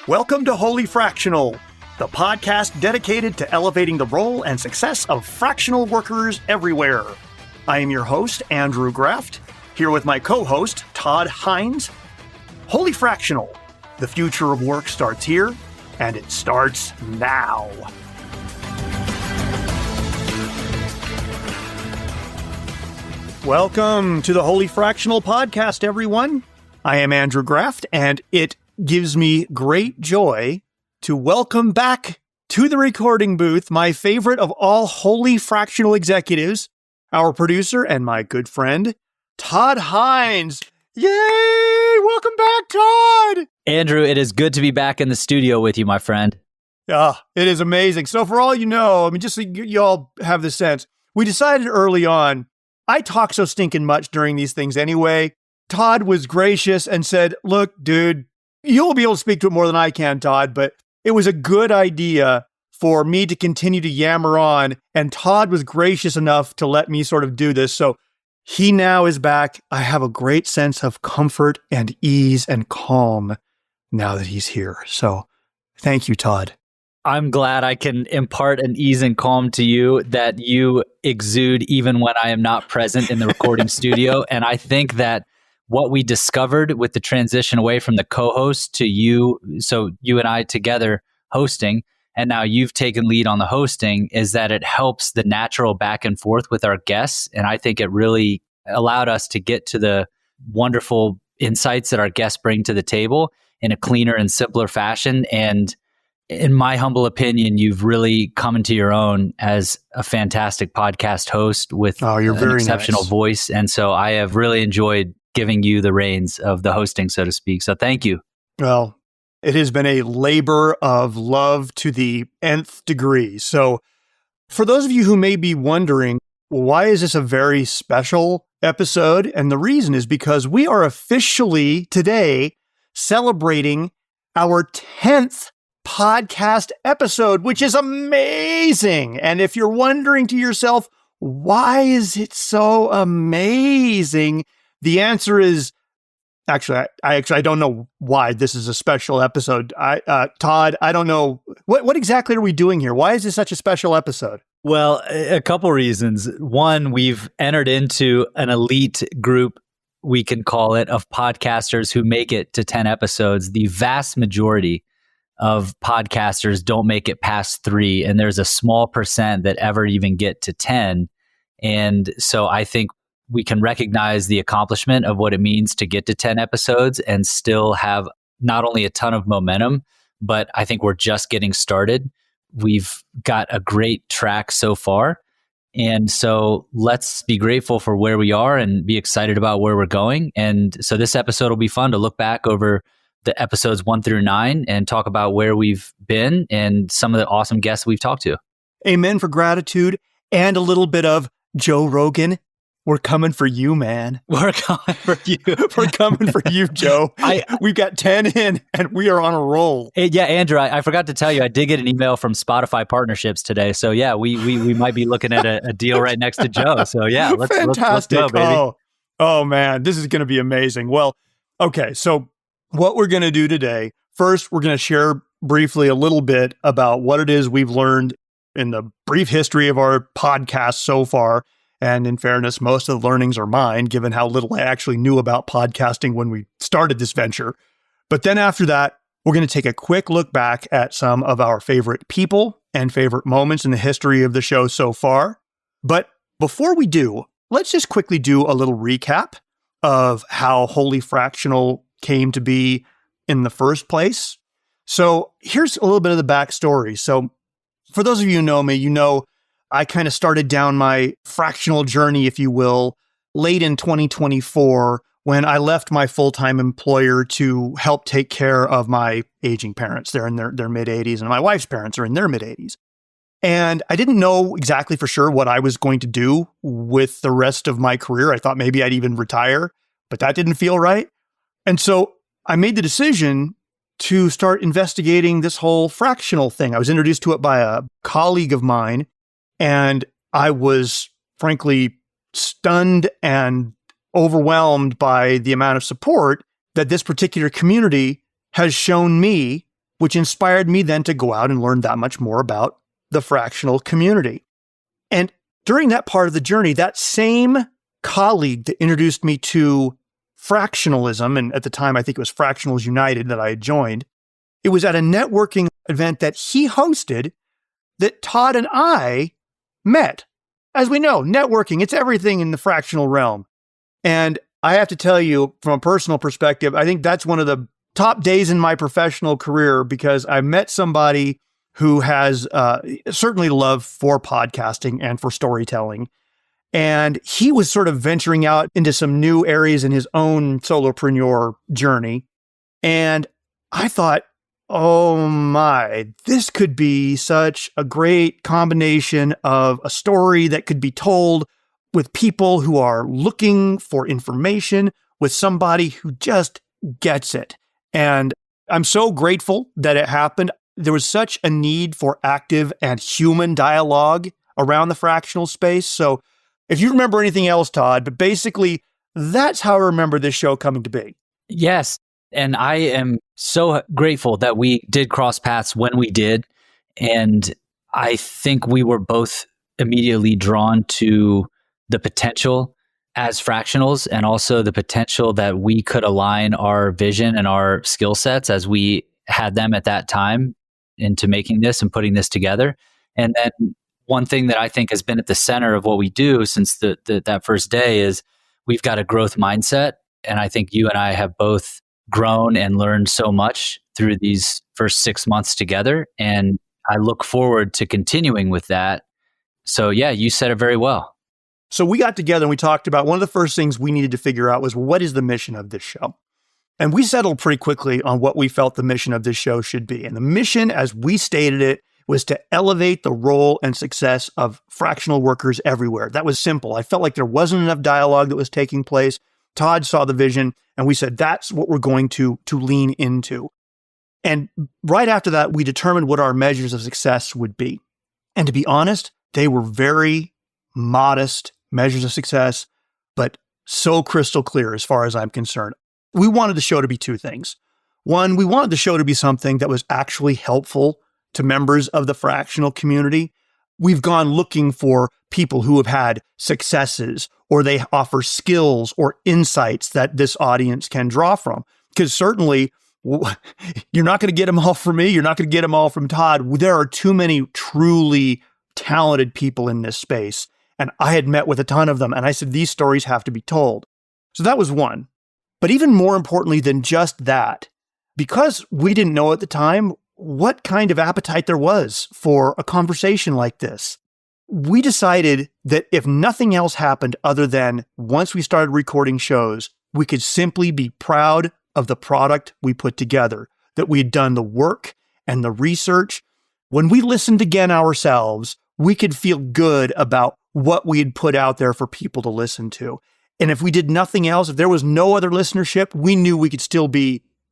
Welcome to Wholly Fractional, the podcast dedicated to elevating the role and success of fractional workers everywhere. I am your host, Andrew Graft, here with my co-host, Todd Hines. Wholly Fractional, the future of work starts here, and it starts now. Welcome to the Wholly Fractional podcast, everyone. I am Andrew Graft, and it gives me great joy to welcome back to the recording booth my favorite of all Wholly Fractional executives, our producer and my good friend, Todd Hines. Yay! Welcome back, Todd! Andrew, it is good to be back in the studio with you, my friend. Yeah, it is amazing. So for all you know, just so you all have the sense, we decided early on, I talk so stinking much during these things anyway. Todd was gracious and said, look, dude, you'll be able to speak to it more than I can, Todd, but it was a good idea for me to continue to yammer on, and Todd was gracious enough to let me sort of do this. So he now is back. I have a great sense of comfort and ease and calm now that he's here. So thank you, Todd. I'm glad I can impart an ease and calm to you that you exude even when I am not present in the recording studio. And I think that what we discovered with the transition away from the co-host to you, so you and I together hosting, and now you've taken lead on the hosting, is that it helps the natural back and forth with our guests. And I think it really allowed us to get to the wonderful insights that our guests bring to the table in a cleaner and simpler fashion. And in my humble opinion, you've really come into your own as a fantastic podcast host with an exceptional voice. And so I have really enjoyed giving you the reins of the hosting, so to speak. So thank you. Well, it has been a labor of love to the nth degree. So for those of you who may be wondering, why is this a very special episode? And the reason is because we are officially today celebrating our 10th podcast episode, which is amazing. And if you're wondering to yourself, why is it so amazing? The answer is, I don't know why this is a special episode. Todd, I don't know. What exactly are we doing here? Why is this such a special episode? Well, a couple reasons. One, we've entered into an elite group, we can call it, of podcasters who make it to 10 episodes. The vast majority of podcasters don't make it past 3, and there's a small percent that ever even get to 10. And so I think we can recognize the accomplishment of what it means to get to 10 episodes and still have not only a ton of momentum, but I think we're just getting started. We've got a great track so far. And so let's be grateful for where we are and be excited about where we're going. And so this episode will be fun to look back over the episodes 1 through 9 and talk about where we've been and some of the awesome guests we've talked to. Amen for gratitude and a little bit of Joe Rogan. We're coming for you, man. We're coming for you. We're coming for you, Joe. We've got 10 in and we are on a roll. Yeah, Andrew, I forgot to tell you, I did get an email from Spotify Partnerships today. So yeah, we might be looking at a deal right next to Joe. So yeah, let's go, baby. Oh man, this is going to be amazing. Well, okay, so what we're going to do today, first, we're going to share briefly a little bit about what it is we've learned in the brief history of our podcast so far. And in fairness, most of the learnings are mine, given how little I actually knew about podcasting when we started this venture. But then after that, we're going to take a quick look back at some of our favorite people and favorite moments in the history of the show so far. But before we do, let's just quickly do a little recap of how Wholly Fractional came to be in the first place. So here's a little bit of the backstory. So for those of you who know me, you know I kind of started down my fractional journey, if you will, late in 2024 when I left my full-time employer to help take care of my aging parents. They're in their mid-80s, and my wife's parents are in their mid-80s. And I didn't know exactly for sure what I was going to do with the rest of my career. I thought maybe I'd even retire, but that didn't feel right. And so I made the decision to start investigating this whole fractional thing. I was introduced to it by a colleague of mine, and I was frankly stunned and overwhelmed by the amount of support that this particular community has shown me which inspired me then to go out and learn that much more about the fractional community. And during that part of the journey, that same colleague that introduced me to fractionalism, and at the time I think it was Fractionals United that I had joined, it was at a networking event that he hosted that Todd and I met. As we know, networking, it's everything in the fractional realm. And I have to tell you, from a personal perspective, I think that's one of the top days in my professional career because I met somebody who has certainly love for podcasting and for storytelling. And he was sort of venturing out into some new areas in his own solopreneur journey. And I thought, oh my, this could be such a great combination of a story that could be told with people who are looking for information, with somebody who just gets it. And I'm so grateful that it happened. There was such a need for active and human dialogue around the fractional space. So if you remember anything else, Todd, but basically that's how I remember this show coming to be. Yes. And I am so grateful that we did cross paths when we did. And I think we were both immediately drawn to the potential as fractionals and also the potential that we could align our vision and our skill sets as we had them at that time into making this and putting this together. And then one thing that I think has been at the center of what we do since that first day is we've got a growth mindset. And I think you and I have both grown and learned so much through these first 6 months together. And I look forward to continuing with that. So yeah, you said it very well. So we got together and we talked about one of the first things we needed to figure out was what is the mission of this show? And we settled pretty quickly on what we felt the mission of this show should be. And the mission, as we stated it, was to elevate the role and success of fractional workers everywhere. That was simple. I felt like there wasn't enough dialogue that was taking place. Todd saw the vision and we said, that's what we're going to lean into. And right after that, we determined what our measures of success would be. And to be honest, they were very modest measures of success, but so crystal clear as far as I'm concerned. We wanted the show to be two things. One, we wanted the show to be something that was actually helpful to members of the fractional community. We've gone looking for people who have had successes or they offer skills or insights that this audience can draw from. Because certainly, you're not going to get them all from me. You're not going to get them all from Todd. There are too many truly talented people in this space. And I had met with a ton of them. And I said, these stories have to be told. So that was one. But even more importantly than just that, because we didn't know at the time what kind of appetite there was for a conversation like this, we decided that if nothing else happened other than once we started recording shows, we could simply be proud of the product we put together, that we had done the work and the research. When we listened again ourselves, we could feel good about what we had put out there for people to listen to. And if we did nothing else, if there was no other listenership, we knew we could still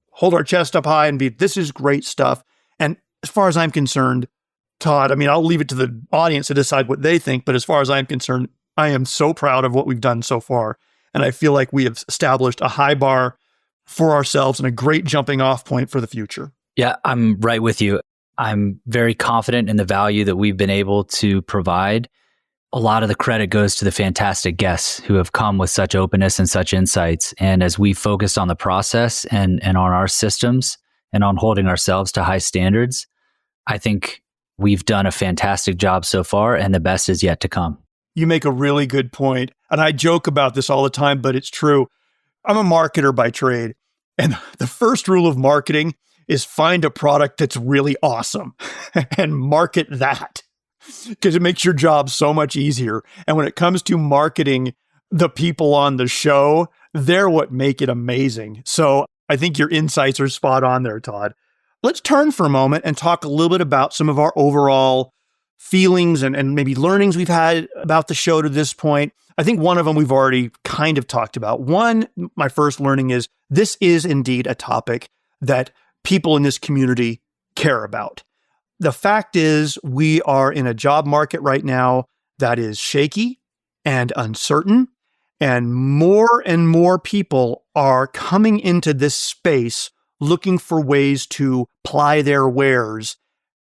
hold our chest up high and this is great stuff. And as far as I'm concerned, Todd, I mean, I'll leave it to the audience to decide what they think, but as far as I'm concerned, I am so proud of what we've done so far. And I feel like we have established a high bar for ourselves and a great jumping off point for the future. Yeah, I'm right with you. I'm very confident in the value that we've been able to provide. A lot of the credit goes to the fantastic guests who have come with such openness and such insights. And as we focused on the process and on our systems and on holding ourselves to high standards, I think we've done a fantastic job so far, and the best is yet to come. You make a really good point. And I joke about this all the time, but it's true. I'm a marketer by trade. And the first rule of marketing is find a product that's really awesome and market that, because it makes your job so much easier. And when it comes to marketing the people on the show, they're what make it amazing. So I think your insights are spot on there, Todd. Let's turn for a moment and talk a little bit about some of our overall feelings and maybe learnings we've had about the show to this point. I think one of them we've already kind of talked about. One, my first learning is this is indeed a topic that people in this community care about. The fact is we are in a job market right now that is shaky and uncertain, and more people are coming into this space looking for ways to ply their wares,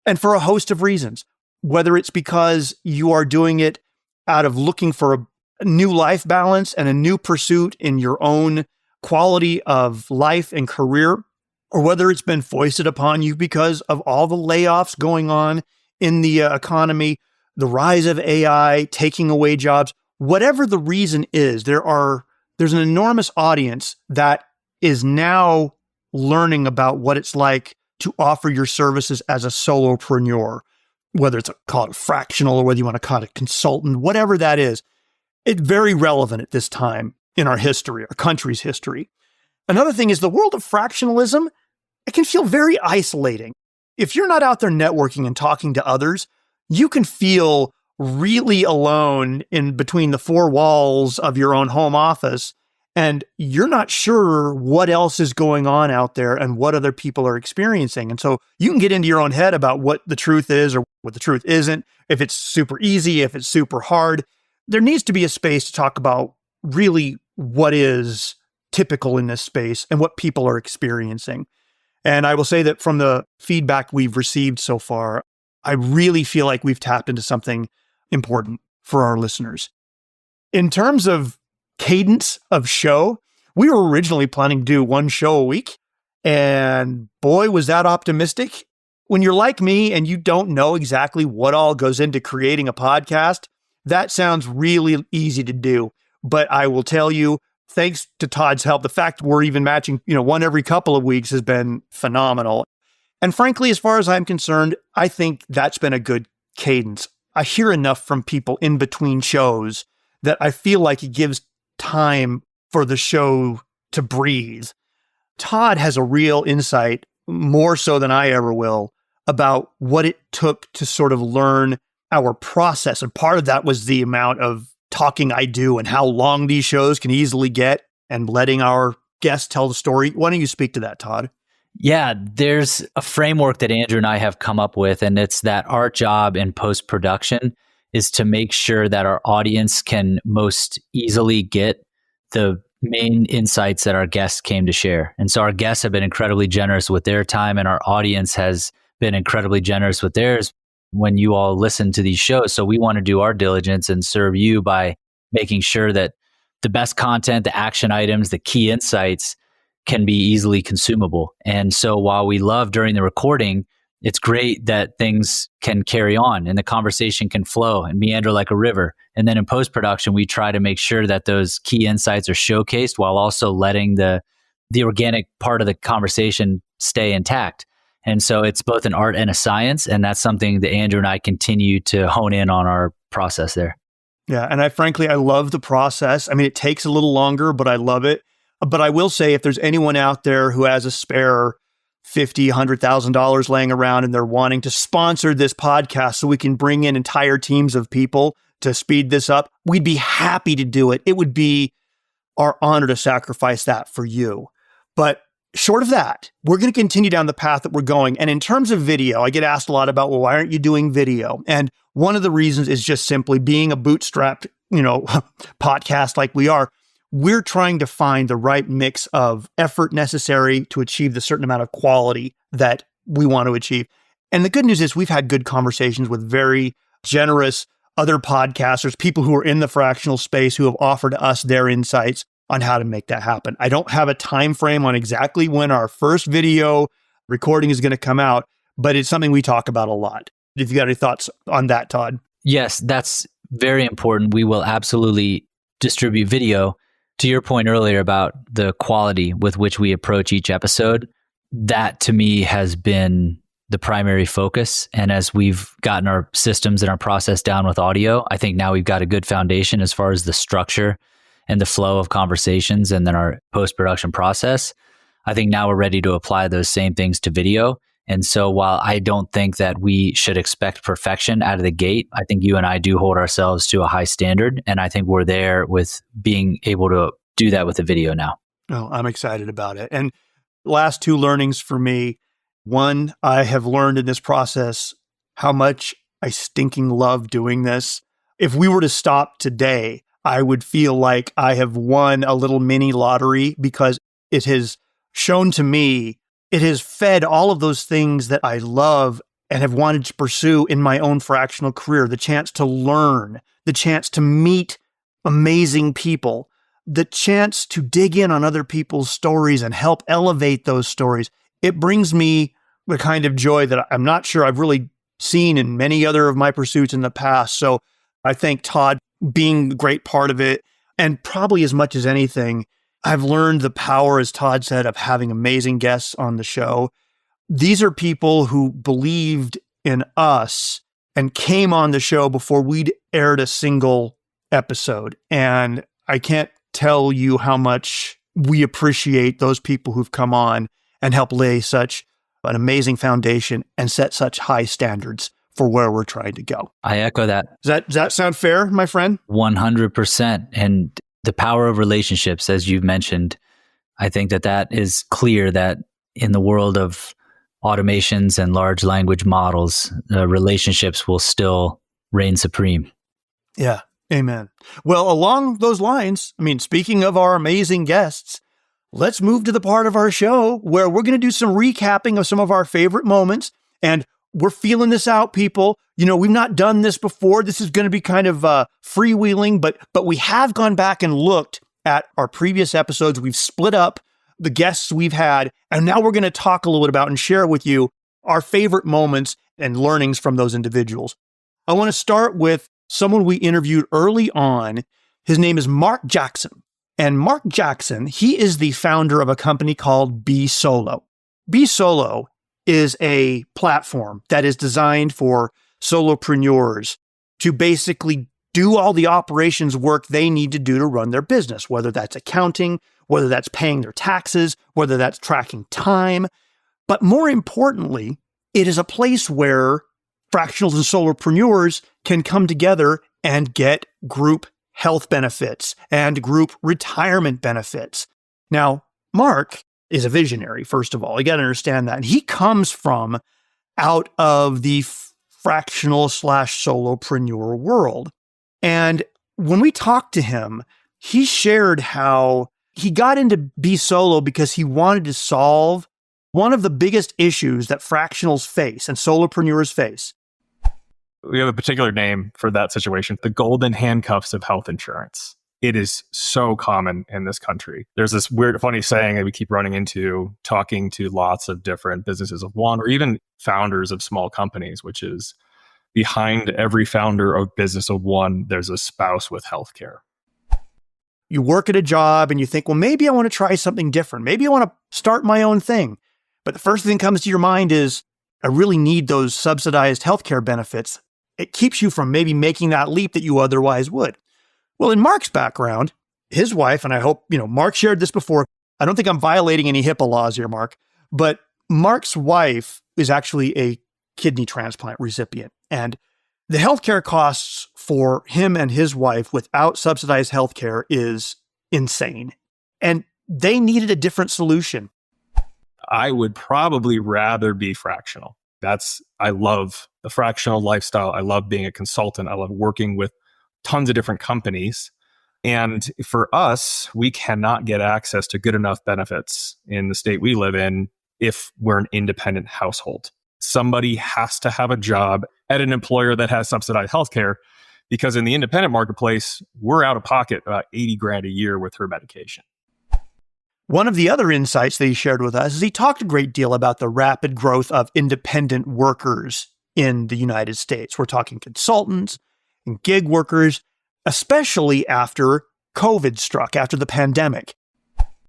and for a host of reasons, whether it's because you are doing it out of looking for a new life balance and a new pursuit in your own quality of life and career, or whether it's been foisted upon you because of all the layoffs going on in the economy, the rise of AI, taking away jobs, whatever the reason is, there's an enormous audience that is now learning about what it's like to offer your services as a solopreneur, whether it's called a fractional or whether you want to call it a consultant, whatever that is. It's very relevant at this time in our history, our country's history. Another thing is the world of fractionalism, it can feel very isolating. If you're not out there networking and talking to others, you can feel really alone in between the four walls of your own home office, and you're not sure what else is going on out there and what other people are experiencing. And so you can get into your own head about what the truth is or what the truth isn't, if it's super easy, if it's super hard. There needs to be a space to talk about really what is typical in this space and what people are experiencing. And I will say that from the feedback we've received so far, I really feel like we've tapped into something important for our listeners. In terms of cadence of show, we were originally planning to do one show a week. And boy, was that optimistic. When you're like me and you don't know exactly what all goes into creating a podcast, that sounds really easy to do. But I will tell you, thanks to Todd's help, the fact we're even matching, one every couple of weeks has been phenomenal. And frankly, as far as I'm concerned, I think that's been a good cadence. I hear enough from people in between shows that I feel like it gives time for the show to breathe. Todd has a real insight, more so than I ever will, about what it took to sort of learn our process. And part of that was the amount of talking I do and how long these shows can easily get and letting our guests tell the story. Why don't you speak to that, Todd? Yeah, there's a framework that Andrew and I have come up with, and it's that our job in post-production is to make sure that our audience can most easily get the main insights that our guests came to share. And so our guests have been incredibly generous with their time, and our audience has been incredibly generous with theirs when you all listen to these shows. So we want to do our diligence and serve you by making sure that the best content, the action items, the key insights can be easily consumable. And so while we love during the recording, it's great that things can carry on and the conversation can flow and meander like a river. And then in post-production, we try to make sure that those key insights are showcased while also letting the organic part of the conversation stay intact. And so it's both an art and a science. And that's something that Andrew and I continue to hone in on our process there. Yeah. And I love the process. I mean, it takes a little longer, but I love it. But I will say, if there's anyone out there who has a spare $50,000, $100,000 laying around and they're wanting to sponsor this podcast so we can bring in entire teams of people to speed this up, we'd be happy to do it. It would be our honor to sacrifice that for you. But short of that, we're going to continue down the path that we're going. And in terms of video, I get asked a lot about, well, why aren't you doing video? And one of the reasons is just simply being a bootstrapped, podcast like we are. We're trying to find the right mix of effort necessary to achieve the certain amount of quality that we want to achieve. And the good news is we've had good conversations with very generous other podcasters, people who are in the fractional space who have offered us their insights on how to make that happen. I don't have a time frame on exactly when our first video recording is going to come out, but it's something we talk about a lot. If you got any thoughts on that, Todd? Yes, that's very important. We will absolutely distribute video. To your point earlier about the quality with which we approach each episode, that to me has been the primary focus. And as we've gotten our systems and our process down with audio, I think now we've got a good foundation as far as the structure and the flow of conversations and then our post-production process. I think now we're ready to apply those same things to video. And so while I don't think that we should expect perfection out of the gate, I think you and I do hold ourselves to a high standard. And I think we're there with being able to do that with the video now. Oh, I'm excited about it. And last two learnings for me. One, I have learned in this process how much I stinking love doing this. If we were to stop today, I would feel like I have won a little mini lottery because it has shown to me it has fed all of those things that I love and have wanted to pursue in my own fractional career. The chance to learn, the chance to meet amazing people, the chance to dig in on other people's stories and help elevate those stories. It brings me the kind of joy that I'm not sure I've really seen in many other of my pursuits in the past. So I thank Todd being a great part of it. And probably as much as anything, I've learned the power, as Todd said, of having amazing guests on the show. These are people who believed in us and came on the show before we'd aired a single episode. And I can't tell you how much we appreciate those people who've come on and helped lay such an amazing foundation and set such high standards for where we're trying to go. I echo that. Does that sound fair, my friend? 100%. And the power of relationships, as you've mentioned, I think that is clear that in the world of automations and large language models, relationships will still reign supreme. Yeah. Amen. Well, along those lines, speaking of our amazing guests, let's move to the part of our show where we're going to do some recapping of some of our favorite moments. And we're feeling this out, people. We've not done this before. This is going to be kind of freewheeling, but we have gone back and looked at our previous episodes. We've split up the guests we've had, and now we're going to talk a little bit about and share with you our favorite moments and learnings from those individuals. I want to start with someone we interviewed early on. His name is Mark Jackson. And Mark Jackson, he is the founder of a company called Besolo. Besolo is a platform that is designed for solopreneurs to basically do all the operations work they need to do to run their business, whether that's accounting, whether that's paying their taxes, whether that's tracking time. But more importantly, it is a place where fractionals and solopreneurs can come together and get group health benefits and group retirement benefits. Now, Mark is a visionary, first of all. You got to understand that. And he comes from out of the fractional / solopreneur world. And when we talked to him, he shared how he got into Besolo because he wanted to solve one of the biggest issues that fractionals face and solopreneurs face. We have a particular name for that situation, the golden handcuffs of health insurance. It is so common in this country. There's this weird, funny saying that we keep running into talking to lots of different businesses of one, or even founders of small companies, which is behind every founder of business of one, there's a spouse with healthcare. You work at a job and you think, well, maybe I want to try something different. Maybe I want to start my own thing. But the first thing that comes to your mind is, I really need those subsidized healthcare benefits. It keeps you from maybe making that leap that you otherwise would. Well, in Mark's background, his wife, and I hope, Mark shared this before. I don't think I'm violating any HIPAA laws here, Mark, but Mark's wife is actually a kidney transplant recipient. And the healthcare costs for him and his wife without subsidized healthcare is insane. And they needed a different solution. I would probably rather be fractional. I love the fractional lifestyle. I love being a consultant. I love working with tons of different companies. And for us, we cannot get access to good enough benefits in the state we live in if we're an independent household. Somebody has to have a job at an employer that has subsidized healthcare, because in the independent marketplace, we're out of pocket about $80,000 a year with her medication. One of the other insights that he shared with us is he talked a great deal about the rapid growth of independent workers in the United States. We're talking consultants and gig workers, especially after COVID struck, after the pandemic.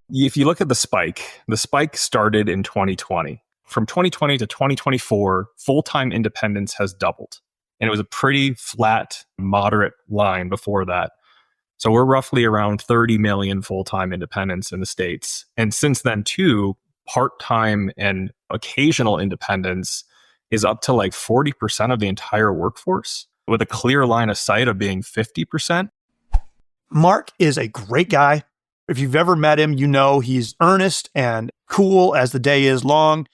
If you look at the spike started in 2020. From 2020 to 2024, full-time independence has doubled. And it was a pretty flat, moderate line before that. So we're roughly around 30 million full-time independents in the States. And since then, too, part-time and occasional independence is up to like 40% of the entire workforce, with a clear line of sight of being 50%. Mark is a great guy. If you've ever met him, you know he's earnest and cool as the day is long.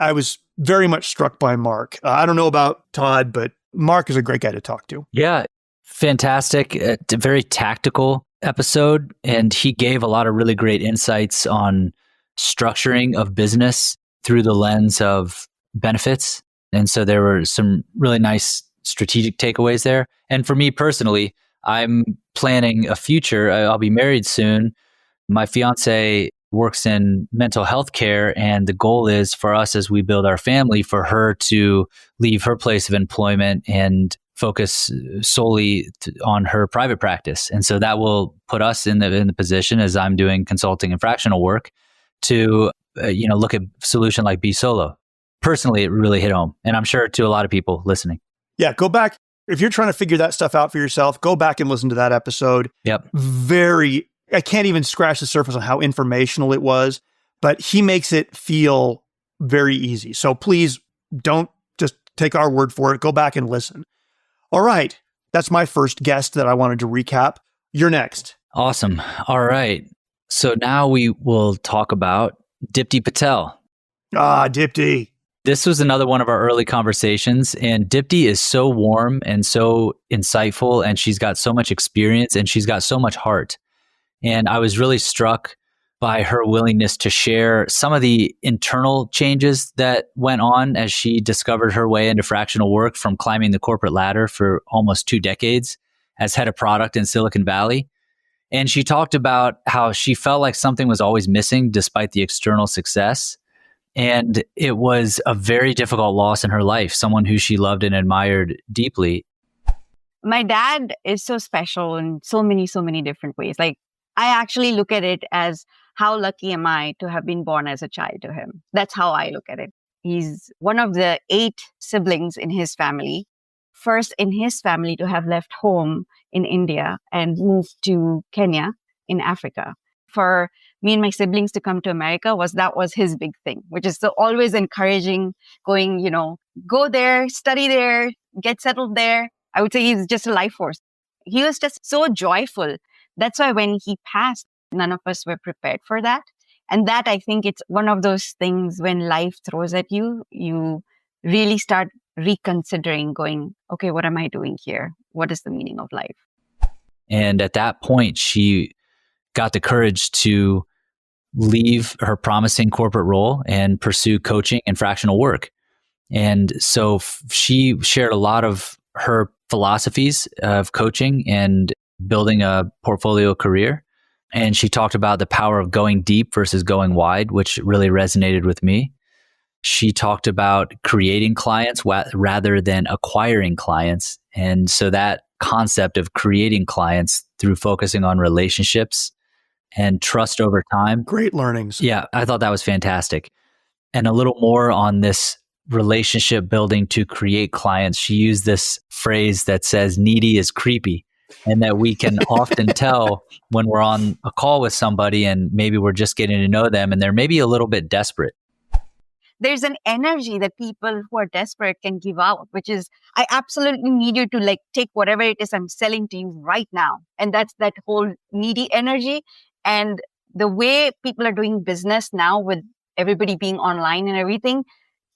I was very much struck by Mark. I don't know about Todd, but Mark is a great guy to talk to. Yeah, fantastic. A very tactical episode. And he gave a lot of really great insights on structuring of business through the lens of benefits. And so there were some really nice strategic takeaways there. And for me personally, I'm planning a future. I'll be married soon. My fiance works in mental health care, and the goal is for us as we build our family, for her to leave her place of employment and focus solely on her private practice. And so that will put us in the position, as I'm doing consulting and fractional work, to look at a solution like Besolo. Personally, it really hit home, and I'm sure to a lot of people listening. Yeah, go back. If you're trying to figure that stuff out for yourself, go back and listen to that episode. Yep. I can't even scratch the surface on how informational it was, but he makes it feel very easy. So please don't just take our word for it. Go back and listen. All right. That's my first guest that I wanted to recap. You're next. Awesome. All right. So now we will talk about Dipti Patel. Dipti. This was another one of our early conversations, and Dipti is so warm and so insightful, and she's got so much experience and she's got so much heart. And I was really struck by her willingness to share some of the internal changes that went on as she discovered her way into fractional work from climbing the corporate ladder for almost 2 decades as head of product in Silicon Valley. And she talked about how she felt like something was always missing despite the external success. And it was a very difficult loss in her life, someone who she loved and admired deeply. My dad is so special in so many different ways. Like, I actually look at it as, how lucky am I to have been born as a child to him? That's how I look at it. He's one of the 8 siblings in his family. First in his family to have left home in India and moved to Kenya in Africa. For me and my siblings to come to America that was his big thing, which is so always encouraging, going, go there, study there, get settled there. I would say he's just a life force. He was just so joyful. That's why when he passed, none of us were prepared for that. And that, I think, it's one of those things when life throws at you, you really start reconsidering, going, okay, what am I doing here? What is the meaning of life? And at that point, she got the courage to leave her promising corporate role and pursue coaching and fractional work. And so she shared a lot of her philosophies of coaching and building a portfolio career. And she talked about the power of going deep versus going wide, which really resonated with me. She talked about creating clients rather than acquiring clients. And so that concept of creating clients through focusing on relationships and trust over time. Great learnings. Yeah, I thought that was fantastic. And a little more on this relationship building to create clients. She used this phrase that says needy is creepy, and that we can often tell when we're on a call with somebody and maybe we're just getting to know them and they're maybe a little bit desperate. There's an energy that people who are desperate can give out, which is, I absolutely need you to take whatever it is I'm selling to you right now. And that's that whole needy energy. And the way people are doing business now with everybody being online and everything,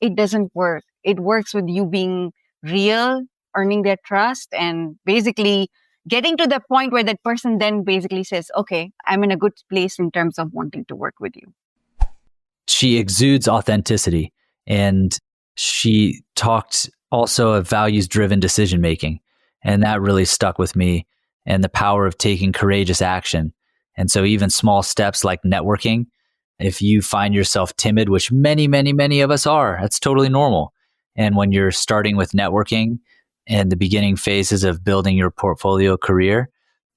it doesn't work. It works with you being real, earning their trust, and basically getting to the point where that person then basically says, okay, I'm in a good place in terms of wanting to work with you. She exudes authenticity, and she talked also of values-driven decision-making. And that really stuck with me, and the power of taking courageous action. And so even small steps like networking, if you find yourself timid, which many of us are, that's totally normal. And when you're starting with networking and the beginning phases of building your portfolio career,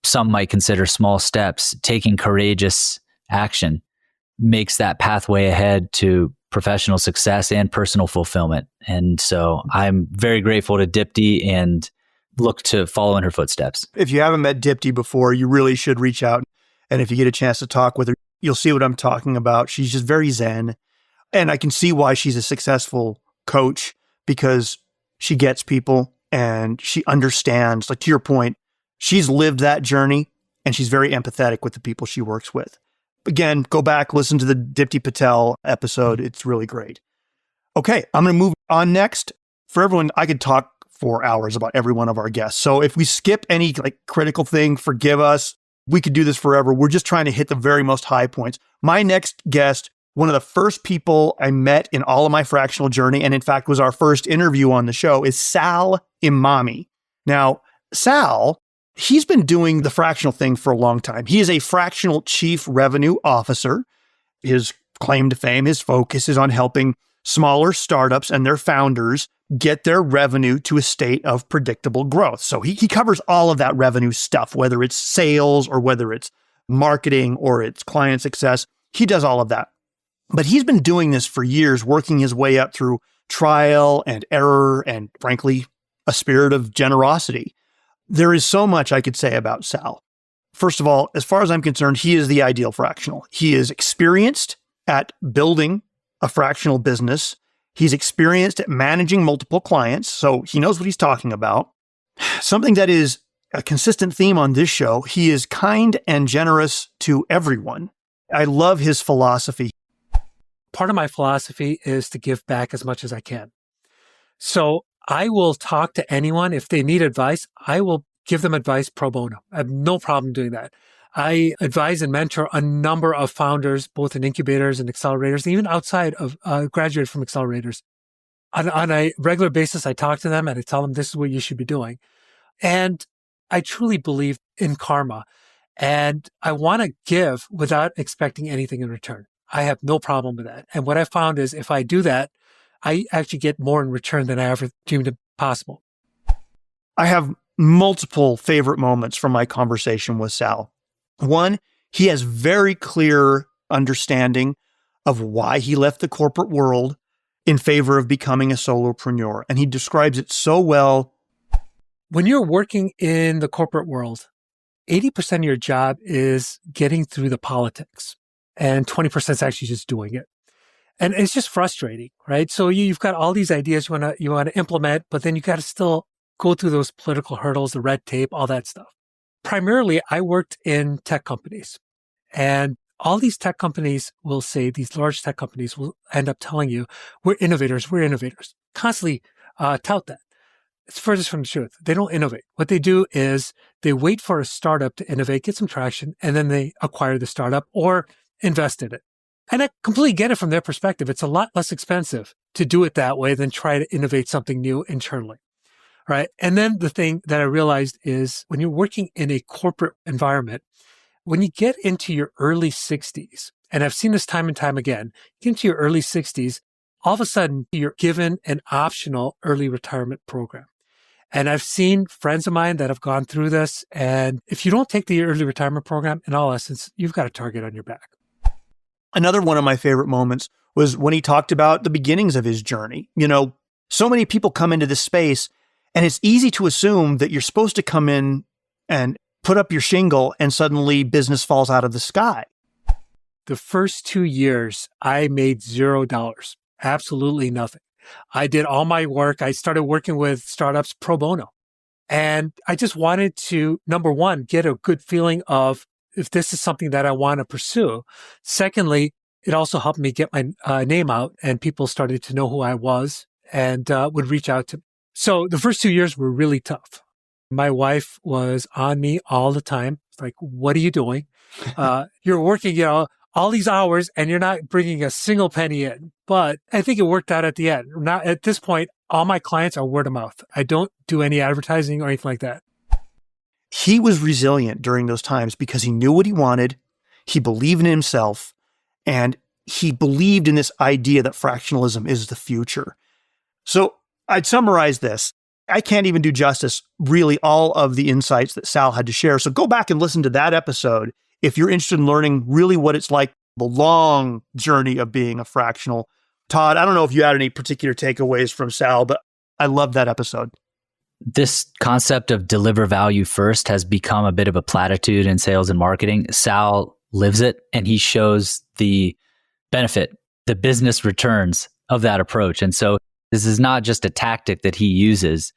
some might consider small steps. Taking courageous action makes that pathway ahead to professional success and personal fulfillment. And so I'm very grateful to Dipti and look to follow in her footsteps. If you haven't met Dipti before, you really should reach out. And if you get a chance to talk with her, you'll see what I'm talking about. She's just very zen. And I can see why she's a successful coach, because she gets people and she understands, like to your point, she's lived that journey and she's very empathetic with the people she works with. Again, go back, listen to the Dipti Patel episode. It's really great. Okay, I'm going to move on next. For everyone, I could talk for hours about every one of our guests. So if we skip any critical thing, forgive us. We could do this forever. We're just trying to hit the very most high points. My next guest one of the first people I met in all of my fractional journey, and in fact was our first interview on the show, is Sal Imami. Now, Sal, he's been doing the fractional thing for a long time. He is a fractional chief revenue officer. His claim to fame, his focus is on helping smaller startups and their founders get their revenue to a state of predictable growth. So he covers all of that revenue stuff, whether it's sales or whether it's marketing or it's client success. He does all of that. But he's been doing this for years, working his way up through trial and error and, frankly, a spirit of generosity. There is so much I could say about Sal. First of all, as far as I'm concerned, he is the ideal fractional. He is experienced at building a fractional business. He's experienced at managing multiple clients, so he knows what he's talking about. Something that is a consistent theme on this show, he is kind and generous to everyone. I love his philosophy. Part of my philosophy is to give back as much as I can. So I will talk to anyone. If they need advice, I will give them advice pro bono. I have no problem doing that. I advise and mentor a number of founders, both in incubators and accelerators, even outside of graduated from accelerators. On a regular basis, I talk to them and I tell them this is what you should be doing. And I truly believe in karma. And I want to give without expecting anything in return. I have no problem with that. And what I found is if I do that, I actually get more in return than I ever dreamed possible. I have multiple favorite moments from my conversation with Sal. One, he has very clear understanding of why he left the corporate world in favor of becoming a solopreneur. And he describes it so well. When you're working in the corporate world, 80% of your job is getting through the politics and 20% is actually just doing it. And it's just frustrating, right? So you've got all these ideas you want to implement, but then you got to still go through those political hurdles, the red tape, all that stuff. Primarily, I worked in tech companies, and all these tech companies will say, these large tech companies will end up telling you, we're innovators, constantly tout that. It's furthest from the truth. They don't innovate. What they do is they wait for a startup to innovate, get some traction, and then they acquire the startup or invest in it. And I completely get it from their perspective. It's a lot less expensive to do it that way than try to innovate something new internally. Right. And then the thing that I realized is when you're working in a corporate environment, when you get into your early 60s, and I've seen this time and time again, get into your early 60s, all of a sudden you're given an optional early retirement program. And I've seen friends of mine that have gone through this. And if you don't take the early retirement program, in all essence, you've got a target on your back. Another one of my favorite moments was when he talked about the beginnings of his journey. You know, so many people come into this space and it's easy to assume that you're supposed to come in and put up your shingle and suddenly business falls out of the sky. The first 2 years, I made $0, absolutely nothing. I did all my work. I started working with startups pro bono. And I just wanted to, number one, get a good feeling of if this is something that I want to pursue. Secondly, it also helped me get my name out and people started to know who I was and would reach out to me. So the first 2 years were really tough. My wife was on me all the time. It's like, what are you doing? You're working, all these hours and you're not bringing a single penny in. But I think it worked out at the end. Now, at this point, all my clients are word of mouth. I don't do any advertising or anything like that. He was resilient during those times because he knew what he wanted. He believed in himself and he believed in this idea that fractionalism is the future. So I'd summarize this. I can't even do justice, really, all of the insights that Sal had to share. So go back and listen to that episode if you're interested in learning really what it's like, the long journey of being a fractional. Todd, I don't know if you had any particular takeaways from Sal, but I love that episode. This concept of deliver value first has become a bit of a platitude in sales and marketing. Sal lives it, and he shows the benefit, the business returns of that approach. And so this is not just a tactic that he uses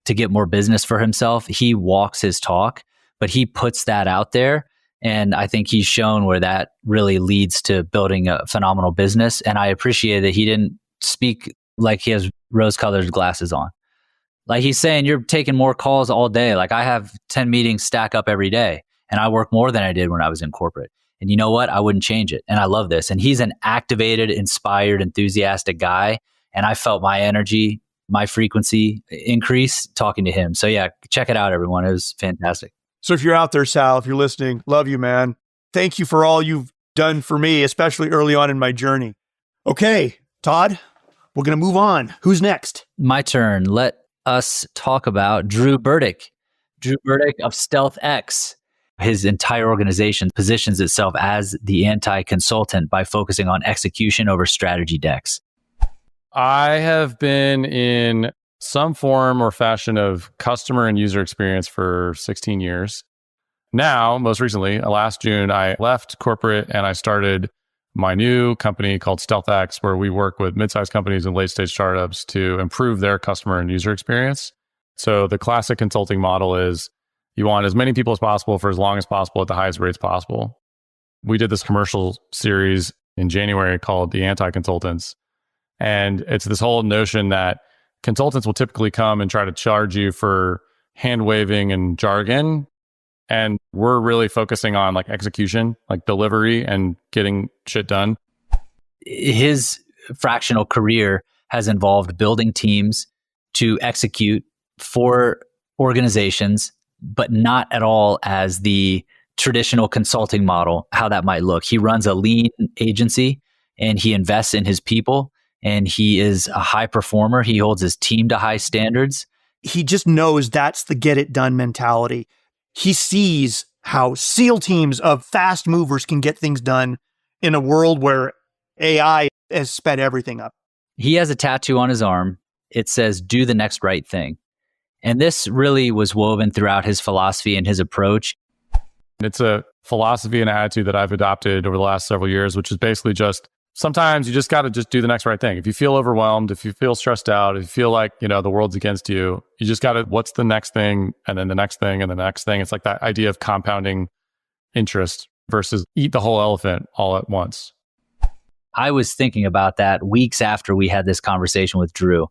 to get more business for himself. He walks his talk, but he puts that out there. And I think he's shown where that really leads to building a phenomenal business. And I appreciate that he didn't speak like he has rose-colored glasses on. Like he's saying, you're taking more calls all day. Like I have 10 meetings stack up every day and I work more than I did when I was in corporate. And you know what? I wouldn't change it. And I love this. And he's an activated, inspired, enthusiastic guy. And I felt my energy, my frequency increase talking to him. So yeah, check it out, everyone. It was fantastic. So if you're out there, Sal, if you're listening, love you, man. Thank you for all you've done for me, especially early on in my journey. Okay, Todd, we're going to move on. Who's next? My turn. Let us talk about Drew Burdick. Drew Burdick of StealthX. His entire organization positions itself as the anti-consultant by focusing on execution over strategy decks. I have been in some form or fashion of customer and user experience for 16 years. Now, most recently, last June, I left corporate and I started my new company called StealthX, where we work with mid-sized companies and late-stage startups to improve their customer and user experience. So the classic consulting model is you want as many people as possible for as long as possible at the highest rates possible. We did this commercial series in January called The Anti-Consultants. And it's this whole notion that consultants will typically come and try to charge you for hand waving and jargon. And we're really focusing on like execution, like delivery and getting shit done. His fractional career has involved building teams to execute for organizations, but not at all as the traditional consulting model, how that might look. He runs a lean agency and he invests in his people and he is a high performer. He holds his team to high standards. He just knows that's the get it done mentality. He sees how SEAL teams of fast movers can get things done in a world where AI has sped everything up. He has a tattoo on his arm. It says, "Do the next right thing." And this really was woven throughout his philosophy and his approach. It's a philosophy and attitude that I've adopted over the last several years, which is basically just sometimes you just got to just do the next right thing. If you feel overwhelmed, if you feel stressed out, if you feel like, the world's against you, you just got to, what's the next thing? And then the next thing and the next thing. It's like that idea of compounding interest versus eat the whole elephant all at once. I was thinking about that weeks after we had this conversation with Drew.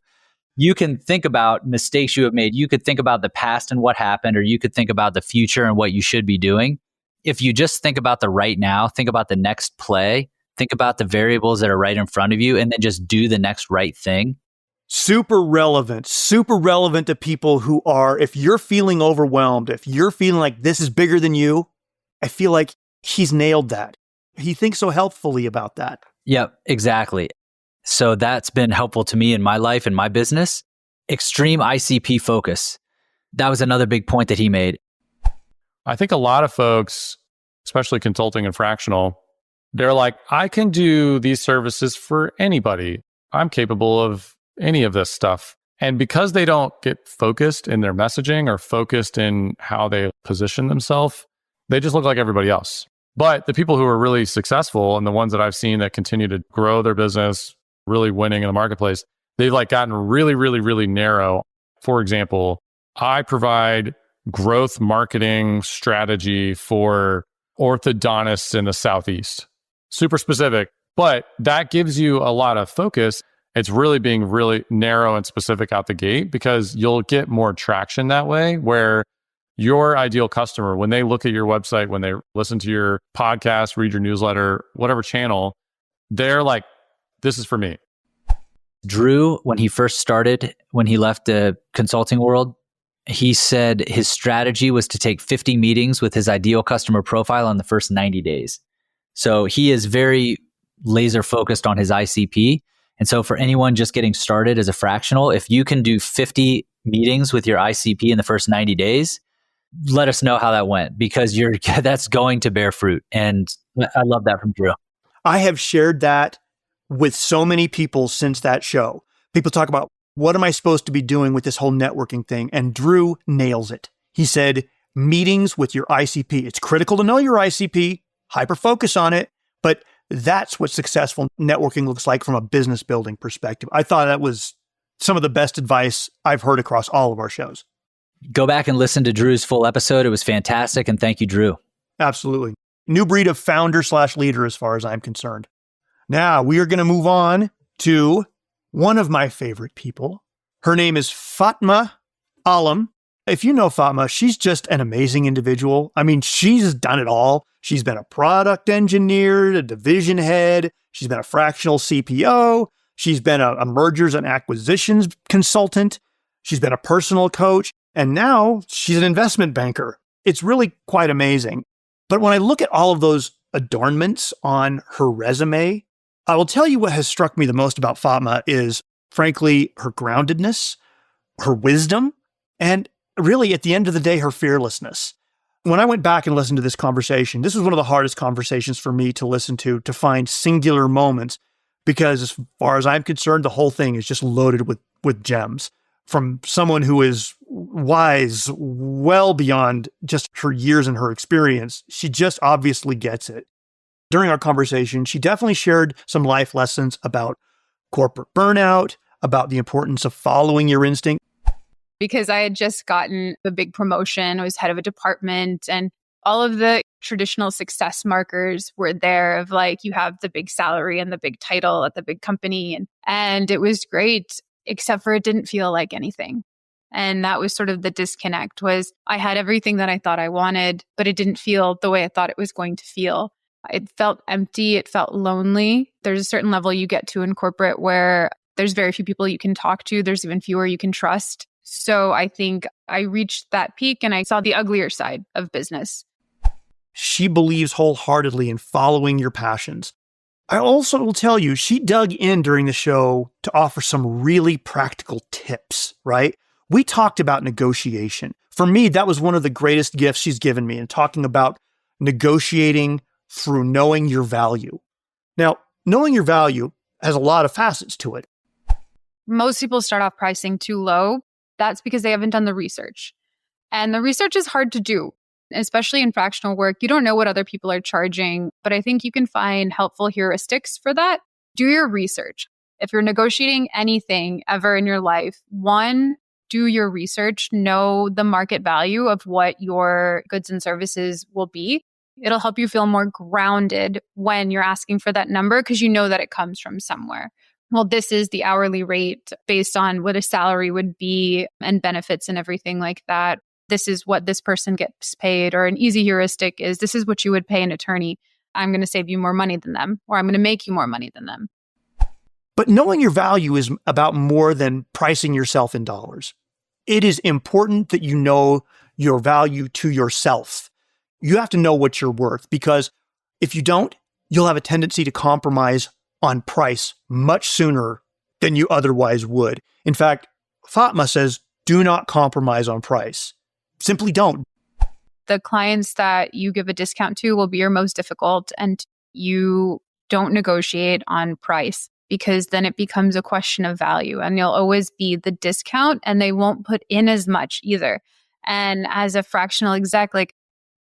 You can think about mistakes you have made. You could think about the past and what happened, or you could think about the future and what you should be doing. If you just think about the right now, think about the next play, think about the variables that are right in front of you, and then just do the next right thing. Super relevant to people who are, if you're feeling overwhelmed, if you're feeling like this is bigger than you, I feel like he's nailed that. He thinks so helpfully about that. Yep, exactly. So that's been helpful to me in my life and my business. Extreme ICP focus. That was another big point that he made. I think a lot of folks, especially consulting and fractional, they're like, I can do these services for anybody. I'm capable of any of this stuff. And because they don't get focused in their messaging or focused in how they position themselves, they just look like everybody else. But the people who are really successful and the ones that I've seen that continue to grow their business, really winning in the marketplace, they've like gotten really, really, really narrow. For example, I provide growth marketing strategy for orthodontists in the Southeast. Super specific, but that gives you a lot of focus. It's really being really narrow and specific out the gate because you'll get more traction that way, where your ideal customer, when they look at your website, when they listen to your podcast, read your newsletter, whatever channel, they're like, this is for me. Drew, when he first started, when he left the consulting world, he said his strategy was to take 50 meetings with his ideal customer profile in the first 90 days. So he is very laser focused on his ICP. And so for anyone just getting started as a fractional, if you can do 50 meetings with your ICP in the first 90 days, let us know how that went, because that's going to bear fruit. And I love that from Drew. I have shared that with so many people since that show. People talk about, what am I supposed to be doing with this whole networking thing? And Drew nails it. He said, meetings with your ICP. It's critical to know your ICP, hyper focus on it, but that's what successful networking looks like from a business building perspective. I thought that was some of the best advice I've heard across all of our shows. Go back and listen to Drew's full episode. It was fantastic. And thank you, Drew. Absolutely. New breed of founder/leader as far as I'm concerned. Now we are going to move on to one of my favorite people. Her name is Fatma Alam. If you know Fatma, she's just an amazing individual. I mean, she's done it all. She's been a product engineer, a division head. She's been a fractional CPO. She's been a mergers and acquisitions consultant. She's been a personal coach. And now she's an investment banker. It's really quite amazing. But when I look at all of those adornments on her resume, I will tell you what has struck me the most about Fatma is, frankly, her groundedness, her wisdom, and really, at the end of the day, her fearlessness. When I went back and listened to this conversation, this was one of the hardest conversations for me to listen to find singular moments, because as far as I'm concerned, the whole thing is just loaded with gems from someone who is wise, well beyond just her years and her experience. She just obviously gets it. During our conversation, she definitely shared some life lessons about corporate burnout, about the importance of following your instinct. Because I had just gotten a big promotion. I was head of a department, and all of the traditional success markers were there of like, you have the big salary and the big title at the big company. And it was great, except for it didn't feel like anything. And that was sort of the disconnect, was I had everything that I thought I wanted, but it didn't feel the way I thought it was going to feel. It felt empty. It felt lonely. There's a certain level you get to in corporate where there's very few people you can talk to. There's even fewer you can trust. So I think I reached that peak and I saw the uglier side of business. She believes wholeheartedly in following your passions. I also will tell you, she dug in during the show to offer some really practical tips, right? We talked about negotiation. For me, that was one of the greatest gifts she's given me, in talking about negotiating through knowing your value. Now, knowing your value has a lot of facets to it. Most people start off pricing too low. That's because they haven't done the research. And the research is hard to do, especially in fractional work. You don't know what other people are charging, but I think you can find helpful heuristics for that. Do your research. If you're negotiating anything ever in your life, one, do your research, know the market value of what your goods and services will be. It'll help you feel more grounded when you're asking for that number, because you know that it comes from somewhere. Well, this is the hourly rate based on what a salary would be and benefits and everything like that. This is what this person gets paid. Or an easy heuristic is, this is what you would pay an attorney. I'm going to save you more money than them, or I'm going to make you more money than them. But knowing your value is about more than pricing yourself in dollars. It is important that you know your value to yourself. You have to know what you're worth, because if you don't, you'll have a tendency to compromise on price much sooner than you otherwise would. In fact, Fatma says, do not compromise on price. Simply don't. The clients that you give a discount to will be your most difficult, and you don't negotiate on price, because then it becomes a question of value, and you'll always be the discount and they won't put in as much either. And as a fractional exec, like,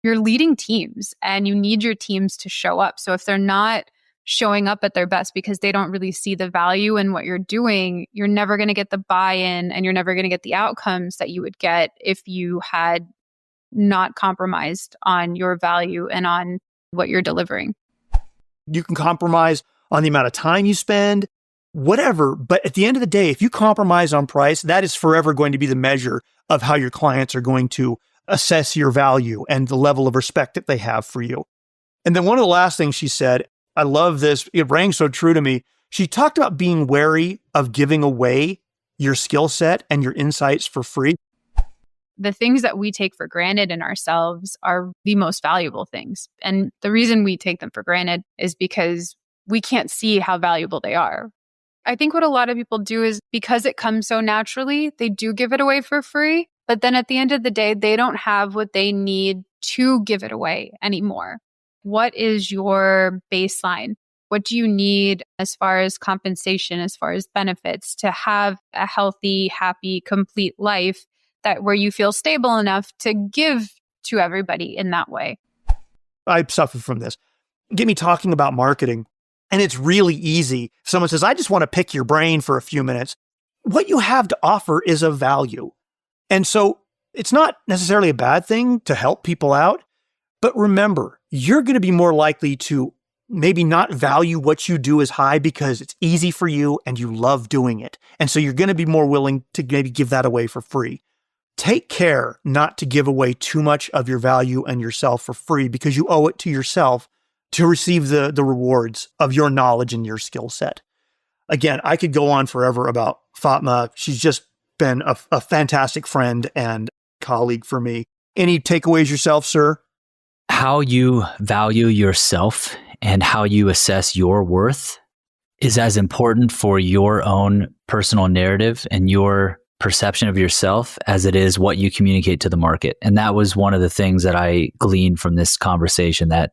you're leading teams and you need your teams to show up. So if they're not showing up at their best because they don't really see the value in what you're doing, you're never going to get the buy-in and you're never going to get the outcomes that you would get if you had not compromised on your value and on what you're delivering. You can compromise on the amount of time you spend, whatever. But at the end of the day, if you compromise on price, that is forever going to be the measure of how your clients are going to assess your value and the level of respect that they have for you. And then one of the last things she said, I love this, it rang so true to me. She talked about being wary of giving away your skill set and your insights for free. The things that we take for granted in ourselves are the most valuable things. And the reason we take them for granted is because we can't see how valuable they are. I think what a lot of people do is, because it comes so naturally, they do give it away for free. But then at the end of the day, they don't have what they need to give it away anymore. What is your baseline? What do you need as far as compensation, as far as benefits, to have a healthy, happy, complete life that where you feel stable enough to give to everybody in that way? I suffer from this. Get me talking about marketing. And it's really easy. If someone says, I just want to pick your brain for a few minutes. What you have to offer is of value. And so it's not necessarily a bad thing to help people out. But remember, you're going to be more likely to maybe not value what you do as high because it's easy for you and you love doing it. And so you're going to be more willing to maybe give that away for free. take care not to give away too much of your value and yourself for free, because you owe it to yourself to receive the rewards of your knowledge and your skill set. Again, I could go on forever about Fatma. She's just been a fantastic friend and colleague for me. Any takeaways yourself, sir? How you value yourself and how you assess your worth is as important for your own personal narrative and your perception of yourself as it is what you communicate to the market. And that was one of the things that I gleaned from this conversation, that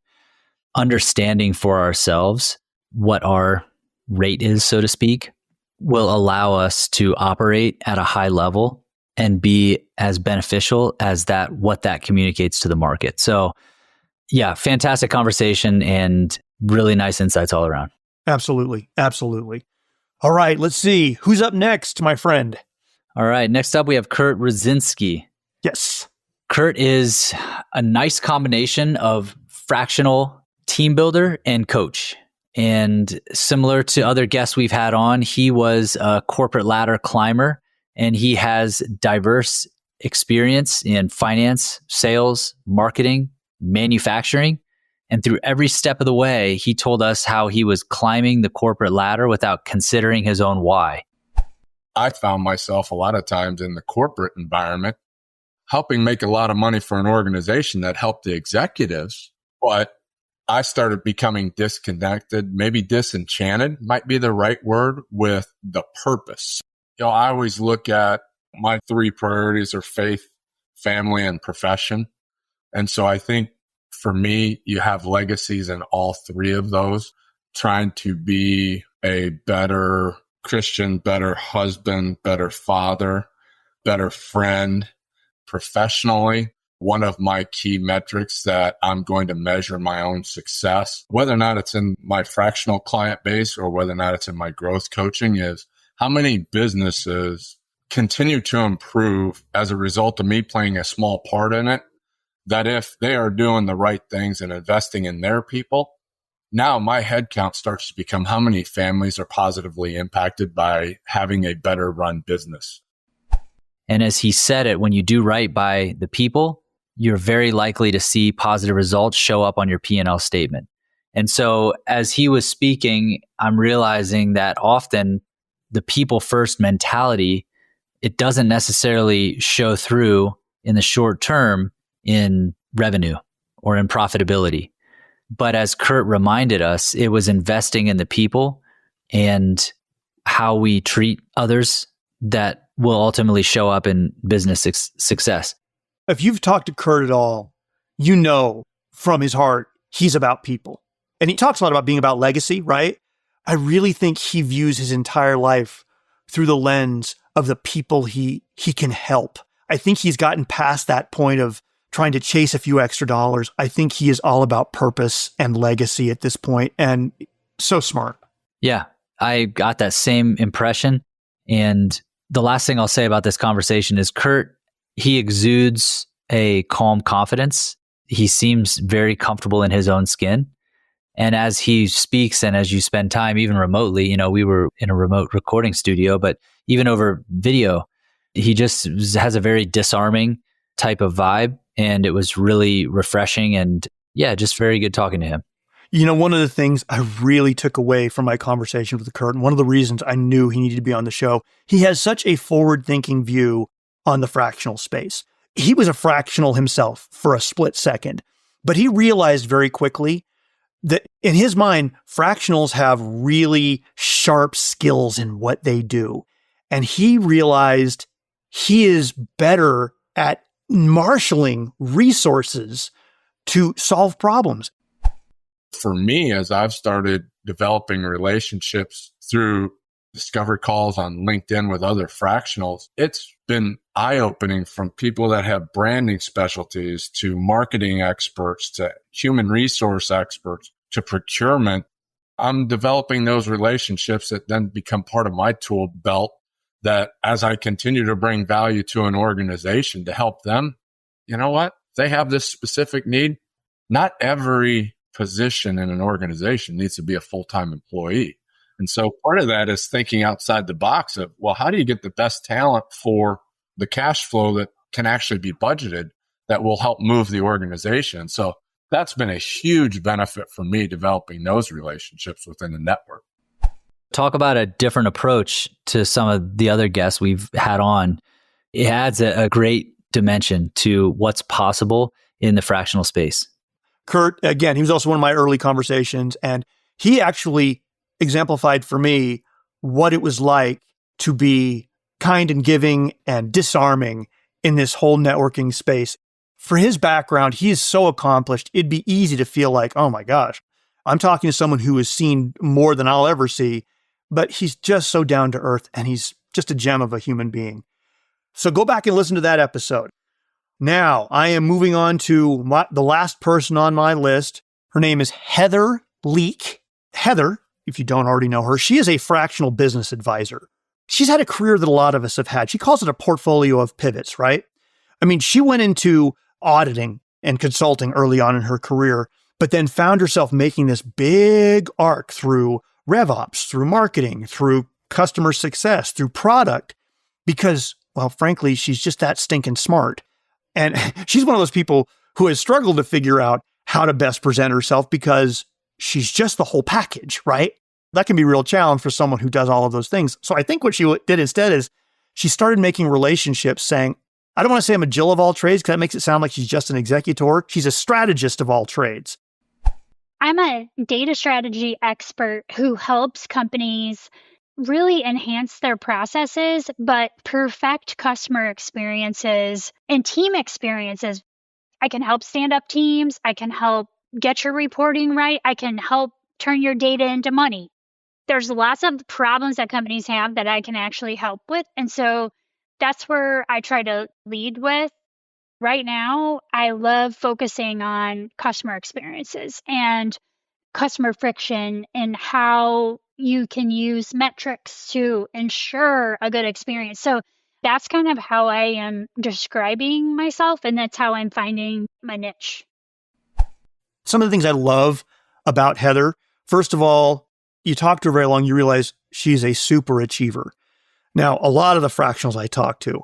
understanding for ourselves what our rate is, so to speak, will allow us to operate at a high level and be as beneficial as what that communicates to the market. So yeah, fantastic conversation and really nice insights all around. Absolutely. Absolutely. All right, let's see. Who's up next, my friend? All right, next up we have Kurt Rosinsky. Yes. Kurt is a nice combination of fractional team builder and coach. And similar to other guests we've had on, he was a corporate ladder climber, and he has diverse experience in finance, sales, marketing, manufacturing. And through every step of the way, he told us how he was climbing the corporate ladder without considering his own why. I found myself a lot of times in the corporate environment helping make a lot of money for an organization that helped the executives, but I started becoming disconnected, maybe disenchanted might be the right word, with the purpose. I always look at my 3 priorities are faith, family, and profession. And so I think for me, you have legacies in all 3 of those, trying to be a better Christian, better husband, better father, better friend. Professionally, one of my key metrics that I'm going to measure my own success, whether or not it's in my fractional client base or whether or not it's in my growth coaching, is how many businesses continue to improve as a result of me playing a small part in it, that if they are doing the right things and investing in their people, now my head count starts to become how many families are positively impacted by having a better run business. And as he said it, when you do right by the people, you're very likely to see positive results show up on your P&L statement. And so as he was speaking, I'm realizing that often the people first mentality, it doesn't necessarily show through in the short term in revenue or in profitability. But as Kurt reminded us, it was investing in the people and how we treat others that will ultimately show up in business success. If you've talked to Kurt at all, you know from his heart, he's about people. And he talks a lot about being about legacy, right? I really think he views his entire life through the lens of the people he can help. I think he's gotten past that point of trying to chase a few extra dollars. I think he is all about purpose and legacy at this point, and so smart. Yeah, I got that same impression. And the last thing I'll say about this conversation is Kurt, he exudes a calm confidence. He seems very comfortable in his own skin. And as he speaks and as you spend time, even remotely, we were in a remote recording studio, but even over video, he just has a very disarming type of vibe. And it was really refreshing and just very good talking to him. One of the things I really took away from my conversation with Kurt, and one of the reasons I knew he needed to be on the show, he has such a forward-thinking view on the fractional space. He was a fractional himself for a split second, but he realized very quickly that in his mind, fractionals have really sharp skills in what they do. And he realized he is better at marshaling resources to solve problems. For me, as I've started developing relationships through discovery calls on LinkedIn with other fractionals, it's been eye-opening, from people that have branding specialties to marketing experts to human resource experts to procurement. I'm developing those relationships that then become part of my tool belt, that as I continue to bring value to an organization to help them, you know what? They have this specific need. Not every position in an organization needs to be a full-time employee. And so part of that is thinking outside the box of, well, how do you get the best talent for the cash flow that can actually be budgeted that will help move the organization. So that's been a huge benefit for me developing those relationships within the network. Talk about a different approach to some of the other guests we've had on. It adds a great dimension to what's possible in the fractional space. Kurt, again, he was also one of my early conversations, and he actually exemplified for me what it was like to be kind and giving and disarming in this whole networking space. For his background, he is so accomplished, it'd be easy to feel like, oh my gosh, I'm talking to someone who has seen more than I'll ever see, but he's just so down to earth and he's just a gem of a human being. So go back and listen to that episode. Now, I am moving on to the last person on my list. Her name is Heather Leak. Heather, if you don't already know her, she is a fractional business advisor. She's had a career that a lot of us have had. She calls it a portfolio of pivots, right? I mean, she went into auditing and consulting early on in her career, but then found herself making this big arc through RevOps, through marketing, through customer success, through product, because, well, frankly, she's just that stinking smart. And she's one of those people who has struggled to figure out how to best present herself because she's just the whole package, right? That can be a real challenge for someone who does all of those things. So I think what she did instead is she started making relationships saying, I don't want to say I'm a Jill of all trades because that makes it sound like she's just an executor. She's a strategist of all trades. I'm a data strategy expert who helps companies really enhance their processes, but perfect customer experiences and team experiences. I can help stand up teams. I can help get your reporting right. I can help turn your data into money. There's lots of problems that companies have that I can actually help with. And so that's where I try to lead with. Right now, I love focusing on customer experiences and customer friction and how you can use metrics to ensure a good experience. So that's kind of how I am describing myself, and that's how I'm finding my niche. Some of the things I love about Heather, first of all, you talk to her very long, you realize she's a super achiever. Now, a lot of the fractionals I talk to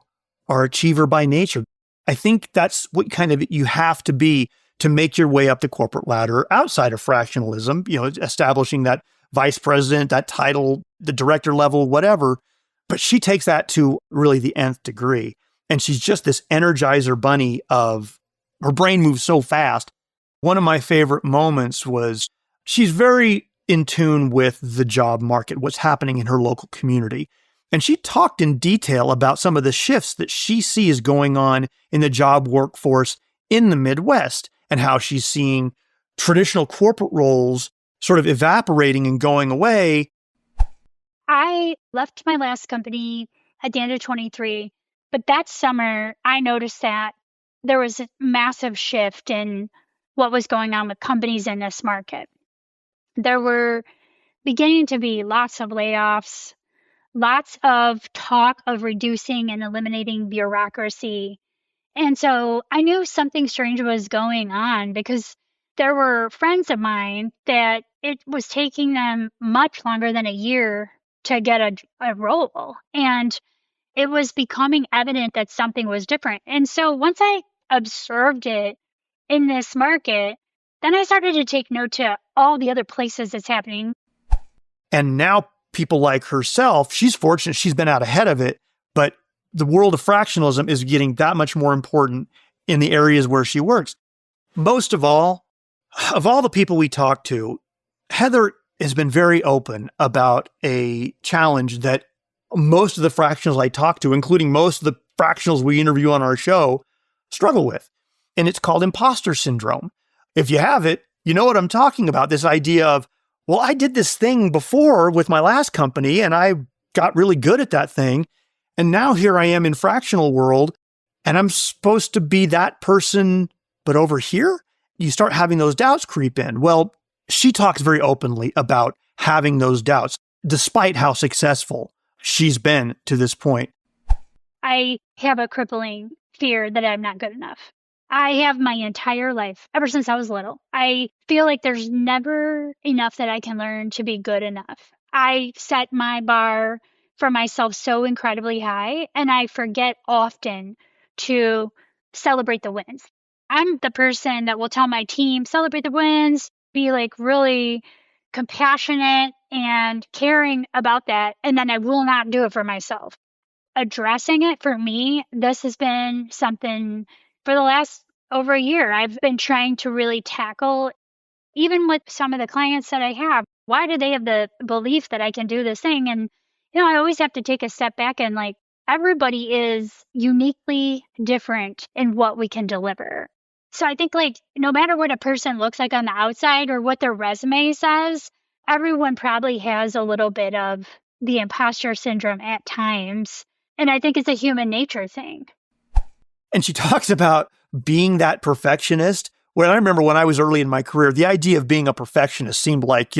are achiever by nature. I think that's what kind of you have to be to make your way up the corporate ladder outside of fractionalism, establishing that vice president, that title, the director level, whatever. But she takes that to really the nth degree. And she's just this energizer bunny of her brain moves so fast. One of my favorite moments was she's very in tune with the job market, what's happening in her local community. And she talked in detail about some of the shifts that she sees going on in the job workforce in the Midwest and how she's seeing traditional corporate roles sort of evaporating and going away. I left my last company at the end of 23, but that summer I noticed that there was a massive shift in what was going on with companies in this market. There were beginning to be lots of layoffs, lots of talk of reducing and eliminating bureaucracy. And so I knew something strange was going on because there were friends of mine that it was taking them much longer than a year to get a role. And it was becoming evident that something was different. And so once I observed it in this market, then I started to take note to all the other places it's happening. And now people like herself, she's fortunate she's been out ahead of it, but the world of fractionalism is getting that much more important in the areas where she works. Most of all the people we talk to, Heather has been very open about a challenge that most of the fractionals I talk to, including most of the fractionals we interview on our show, struggle with. And it's called imposter syndrome. If you have it, you know what I'm talking about. This idea of, well, I did this thing before with my last company and I got really good at that thing. And now here I am in fractional world and I'm supposed to be that person, but over here, you start having those doubts creep in. Well, she talks very openly about having those doubts, despite how successful she's been to this point. I have a crippling fear that I'm not good enough. I have my entire life, ever since I was little. I feel like there's never enough that I can learn to be good enough. I set my bar for myself so incredibly high, and I forget often to celebrate the wins. I'm the person that will tell my team, celebrate the wins, be like really compassionate and caring about that. And then I will not do it for myself. Addressing it for me, this has been something for the last over a year. I've been trying to really tackle, even with some of the clients that I have. Why do they have the belief that I can do this thing? And, I always have to take a step back and like, everybody is uniquely different in what we can deliver. So I think like no matter what a person looks like on the outside or what their resume says, everyone probably has a little bit of the imposter syndrome at times. And I think it's a human nature thing. And she talks about being that perfectionist. When I remember when I was early in my career, the idea of being a perfectionist seemed like,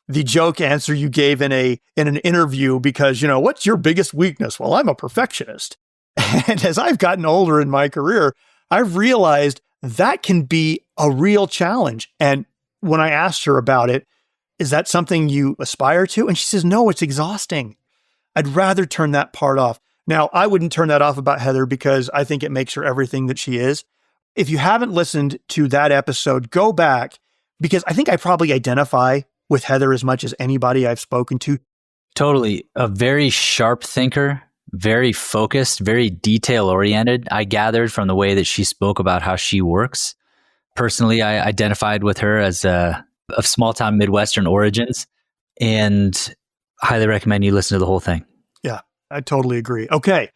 the joke answer you gave in an interview because, what's your biggest weakness? Well, I'm a perfectionist. And as I've gotten older in my career, I've realized that can be a real challenge. And when I asked her about it, is that something you aspire to? And she says, no, it's exhausting. I'd rather turn that part off. Now, I wouldn't turn that off about Heather because I think it makes her everything that she is. If you haven't listened to that episode, go back because I think I probably identify with Heather as much as anybody I've spoken to. Totally. A very sharp thinker, very focused, very detail oriented. I gathered from the way that she spoke about how she works. Personally, I identified with her as of small town Midwestern origins and highly recommend you listen to the whole thing. Yeah, I totally agree. Okay.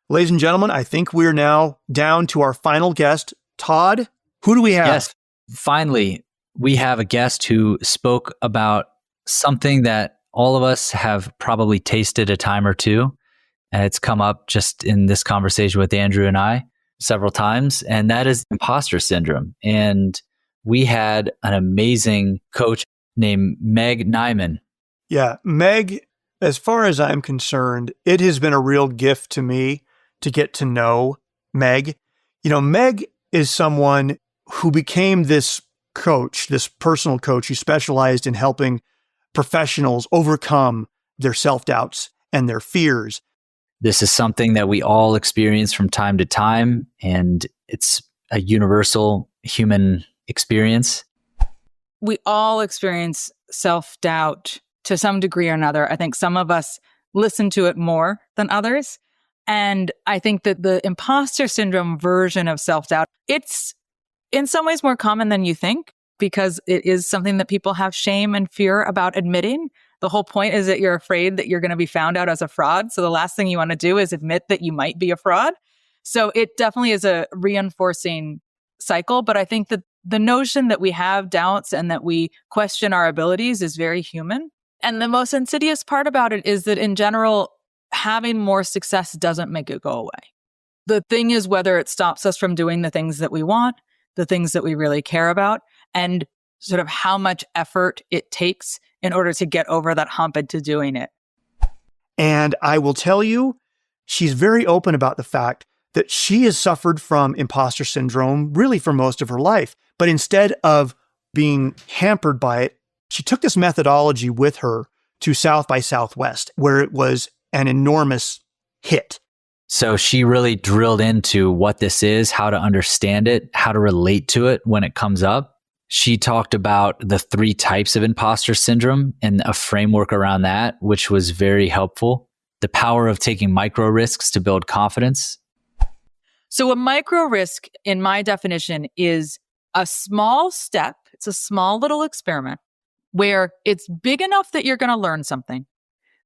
Ladies and gentlemen, I think we're now down to our final guest. Todd, who do we have? Yes, finally, we have a guest who spoke about something that all of us have probably tasted a time or two. And it's come up just in this conversation with Andrew and I several times, and that is imposter syndrome. And we had an amazing coach named Meg Nyman. Yeah, Meg, as far as I'm concerned, it has been a real gift to me to get to know Meg. Meg is someone who became this coach, this personal coach who specialized in helping professionals overcome their self-doubts and their fears. This is something that we all experience from time to time, and it's a universal human experience. We all experience self-doubt to some degree or another. I think some of us listen to it more than others. And I think that the imposter syndrome version of self-doubt, it's in some ways more common than you think because it is something that people have shame and fear about admitting. The whole point is that you're afraid that you're going to be found out as a fraud. So the last thing you want to do is admit that you might be a fraud. So it definitely is a reinforcing cycle. But I think that the notion that we have doubts and that we question our abilities is very human. And the most insidious part about it is that in general, having more success doesn't make it go away. The thing is whether it stops us from doing the things that we want, the things that we really care about, and sort of how much effort it takes in order to get over that hump into doing it. And I will tell you, she's very open about the fact that she has suffered from imposter syndrome really for most of her life. But instead of being hampered by it, she took this methodology with her to South by Southwest, where it was an enormous hit. So she really drilled into what this is, how to understand it, how to relate to it when it comes up. She talked about the 3 types of imposter syndrome and a framework around that, which was very helpful. The power of taking micro risks to build confidence. So a micro risk, in my definition, is a small step. It's a small little experiment where it's big enough that you're going to learn something,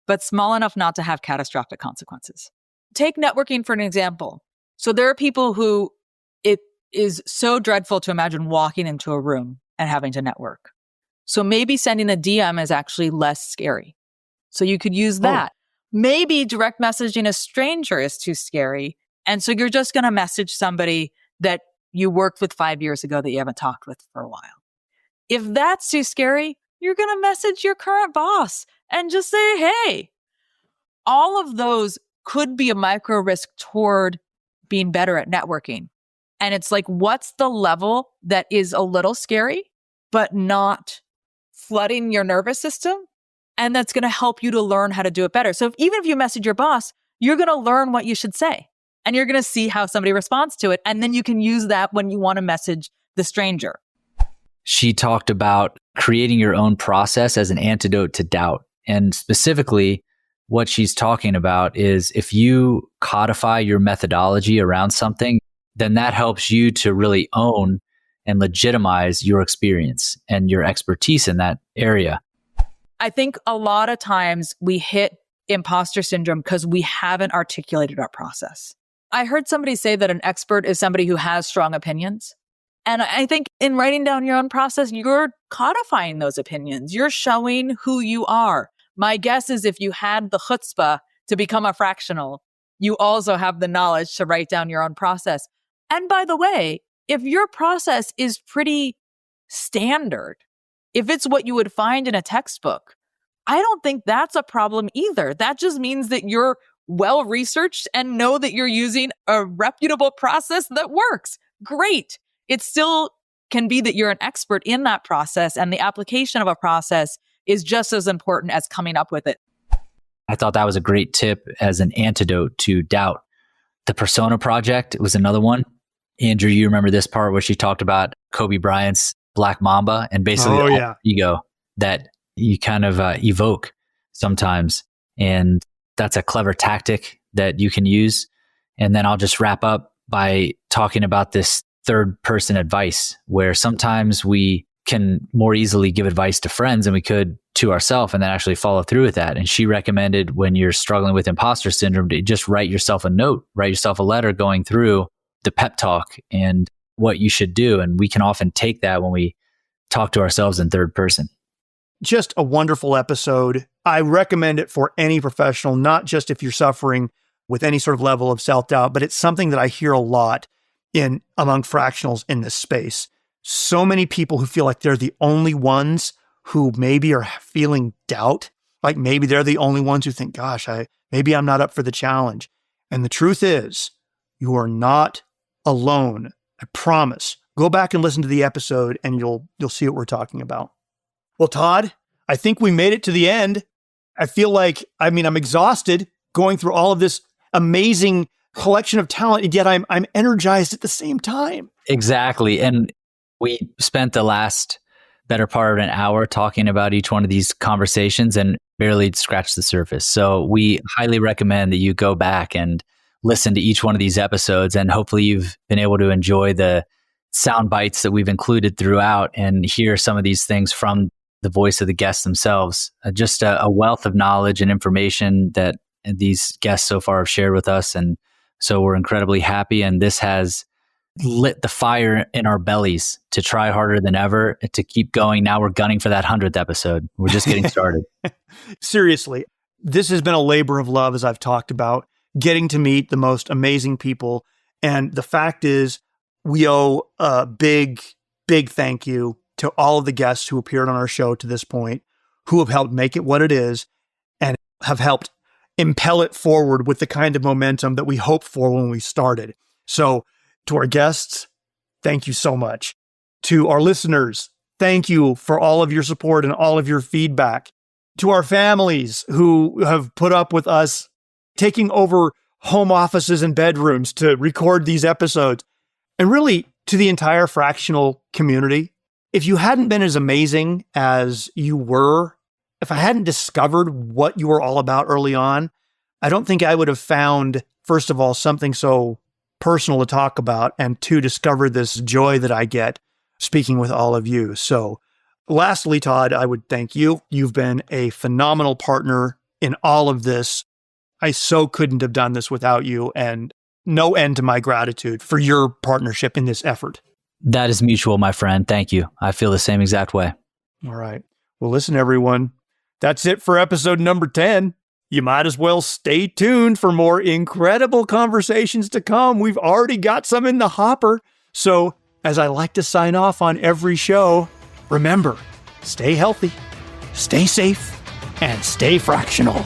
but small enough not to have catastrophic consequences. Take networking for an example. So there are people who it is so dreadful to imagine walking into a room and having to network. So maybe sending a DM is actually less scary. So you could use that. Maybe direct messaging a stranger is too scary. And so you're just going to message somebody that you worked with 5 years ago that you haven't talked with for a while. If that's too scary, you're going to message your current boss and just say, hey, all of those could be a micro risk toward being better at networking. And it's like, what's the level that is a little scary, but not flooding your nervous system? And that's going to help you to learn how to do it better. So even if you message your boss, you're going to learn what you should say. and you're going to see how somebody responds to it. And then you can use that when you want to message the stranger. She talked about creating your own process as an antidote to doubt. And specifically, what she's talking about is if you codify your methodology around something, then that helps you to really own and legitimize your experience and your expertise in that area. I think a lot of times we hit imposter syndrome because we haven't articulated our process. I heard somebody say that an expert is somebody who has strong opinions. And I think in writing down your own process, you're codifying those opinions. You're showing who you are. My guess is if you had the chutzpah to become a fractional, you also have the knowledge to write down your own process. And by the way, if your process is pretty standard, if it's what you would find in a textbook, I don't think that's a problem either. That just means that you're well-researched and know that you're using a reputable process that works. Great. It still can be that you're an expert in that process, and the application of a process is just as important as coming up with it. I thought that was a great tip as an antidote to doubt. The persona project was another one. Andrew, you remember this part where she talked about Kobe Bryant's Black Mamba and basically the ego that you kind of evoke sometimes. And that's a clever tactic that you can use. And then I'll just wrap up by talking about this third person advice, where sometimes we can more easily give advice to friends than we could to ourselves and then actually follow through with that. And she recommended when you're struggling with imposter syndrome to just write yourself a note, write yourself a letter going through the pep talk and what you should do. And we can often take that when we talk to ourselves in third person. Just a wonderful episode. I recommend it for any professional, not just if you're suffering with any sort of level of self-doubt, but it's something that I hear a lot among fractionals in this space. So many people who feel like they're the only ones who maybe are feeling doubt, like maybe they're the only ones who think, gosh, maybe I'm not up for the challenge. And the truth is, you are not alone. I promise. Go back and listen to the episode and you'll see what we're talking about. Well, Todd, I think we made it to the end. I feel like, I'm exhausted going through all of this amazing collection of talent, and yet I'm energized at the same time. Exactly. And we spent the last better part of an hour talking about each one of these conversations and barely scratched the surface. So we highly recommend that you go back and listen to each one of these episodes, and hopefully you've been able to enjoy the sound bites that we've included throughout and hear some of these things from the voice of the guests themselves. Just a wealth of knowledge and information that these guests so far have shared with us. And so we're incredibly happy. And this has lit the fire in our bellies to try harder than ever, to keep going. Now we're gunning for that 100th episode. We're just getting started. Seriously, this has been a labor of love, as I've talked about, getting to meet the most amazing people. And the fact is, we owe a big, big thank you to all of the guests who appeared on our show to this point, who have helped make it what it is and have helped impel it forward with the kind of momentum that we hoped for when we started. So to our guests, thank you so much. To our listeners, thank you for all of your support and all of your feedback. To our families who have put up with us taking over home offices and bedrooms to record these episodes. And really, to the entire fractional community, if you hadn't been as amazing as you were, if I hadn't discovered what you were all about early on, I don't think I would have found, first of all, something so personal to talk about, and to discover this joy that I get speaking with all of you. So lastly, Todd, I would thank you. You've been a phenomenal partner in all of this. I so couldn't have done this without you, and no end to my gratitude for your partnership in this effort. That is mutual, my friend. Thank you. I feel the same exact way. All right. Well, listen, everyone, that's it for episode number 10. You might as well stay tuned for more incredible conversations to come. We've already got some in the hopper. So, as I like to sign off on every show, remember, stay healthy, stay safe, and stay fractional.